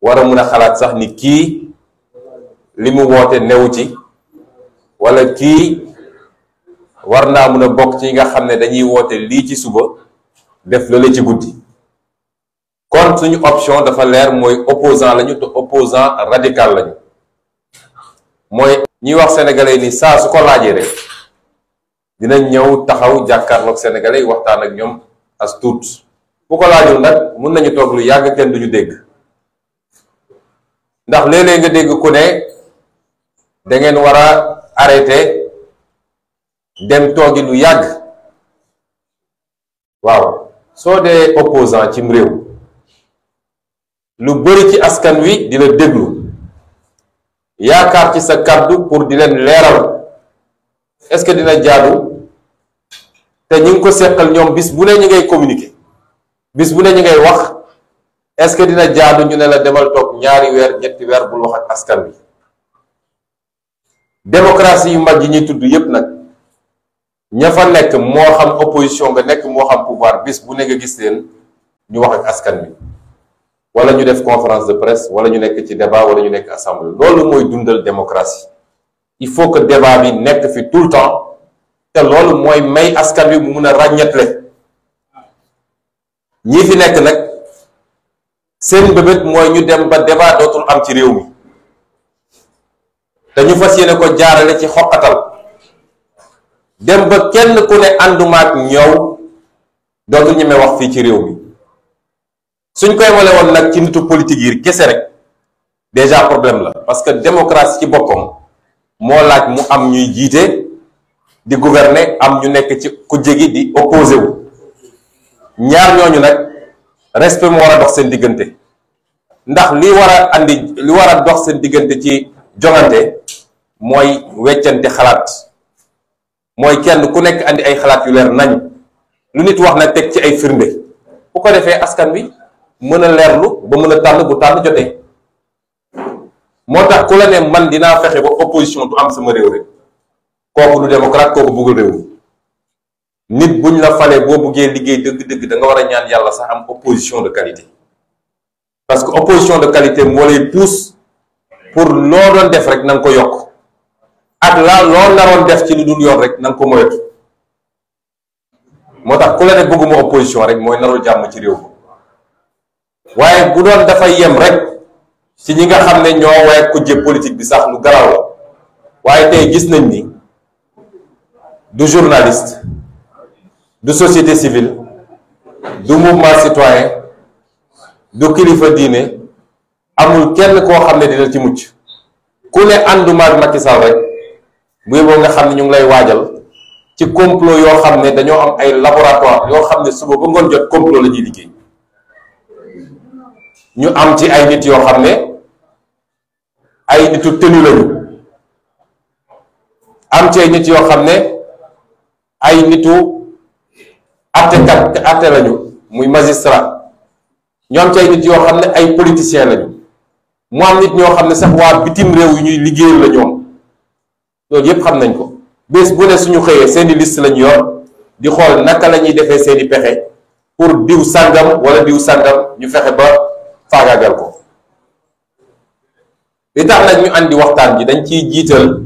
war a mun a xalaat sax ni kii li mu woote newu ci wala kii war naa mun a bokk ci nga xam ne dañuy woote lii ci suba def lële ci guddi. kon suñu option dafa leer mooy opposant lañu te opposant radical lañu. mooy ñuy wax sénégalais ni saa su ko laajee rek dinañ ñëw taxaw jàkkaarloog sénégalais yi waxtaan ak ñoom as tuut bu ko laajul nag mun nañu toog lu yàgg kenn duñu dégg ndax léeg-léeg nga dégg ku ne da ngeen war a arrêté dem toogi lu yàgg. waaw soo dee opposant cim réew lu bari ci askan wi di la déglu yaakaar ci sa kàddu pour di leen leeral est-ce que dina jaadu te ñi ngi ko seqal ñoom bis bu ne ñu ngay communiquer bis bu ne ñu ngay wax est-ce que dina jaadu ñu ne la demal toog ñaari weer ñetti weer bul wax ak askan wi. démocratie yu mag yi ñuy tudd yépp nag ña fa nekk moo xam opposition nga nekk moo xam pouvoir bis bu ne nga gis leen ñu wax ak askan wi wala ñu def conférence de presse wala ñu nekk ci débat wala ñu nekk assemblée loolu mooy dundal démocratie. il faut que débat bi nekk fi tout le temps te loolu mooy may askan wi mu mun a ràññetle ñi fi nekk nag seen bébét mooy ñu dem ba débat dootul am ci réew mi te ñu fas yéene ko jaarale ci xoqatal dem ba kenn ku ne ànduma ak ñëw dootul ñeme wax fii ci réew mi suñ koy wale woon nag ci nitu politique yi kese rek déjà problème la parce que démocratie ci boppam moo laaj mu am ñuy jiite di gouverner am ñu nekk ci kujje gi di opposé wu ñaar ñooñu nag respect mu war a dox seen diggante ndax li war a dox seen diggante ci jongante mooy weccante xalaat mooy kenn ku nekk andi ay xalaat yu leer nañ lu nit wax na teg ci ay firnde bu ko defee askan wi mën a leerlu ba mën a tànn bu tànn jotee moo tax ku la ne man dinaa fexe ba opposition du am sama réew rek kooku du démocrate kooku bëggul réew mi nit buñ la falee boo buggee liggéey dëgg-dëgg da nga war a ñaan yàlla sax am opposition de qualité parce que opposition de qualité moo lay pousse pour loo doon def rek na nga ko yokk ak loo naroon def ci lu dul yoon rek na nga ko moytu moo tax ku la ne bëgguma opposition rek mooy narul jàmm ci réew mi waaye bu doon dafay yem rek ci ñi nga xam ne ñoo waaye kujje politique bi sax lu garaaw la waaye tey gis nañ ni du journaliste du société civile du mouvement citoyen du kilifa diine amul kenn koo xam ne dina ci mucc ku ne ànduma ak Macky Sall rek bu yeboo nga xam ne ñu ngi lay waajal ci complot yoo xam ne dañoo am ay laboratoire yoo xam ne suba ba ngoon jot complot la ñuy liggéey ñu am ci ay nit yoo xam ne ay nitu tenu lañu am ci ay nit yoo xam ne ay nitu atte lañu muy magistrat ñu am ci ay nit yoo xam ne ay politiciens lañu mu am nit ñoo xam ne sax waa bitim réew yu ñuy liggéeyal la ñoom loolu yépp xam nañ ko bés bu ne suñu xëyee seeni liste lañu yor di xool naka la ñuy defee seeni pexe pour diw sàngam wala diw sàngam ñu fexe ba faagaagal ko li tax nag ñu andi waxtaan ji dañ ciy jiital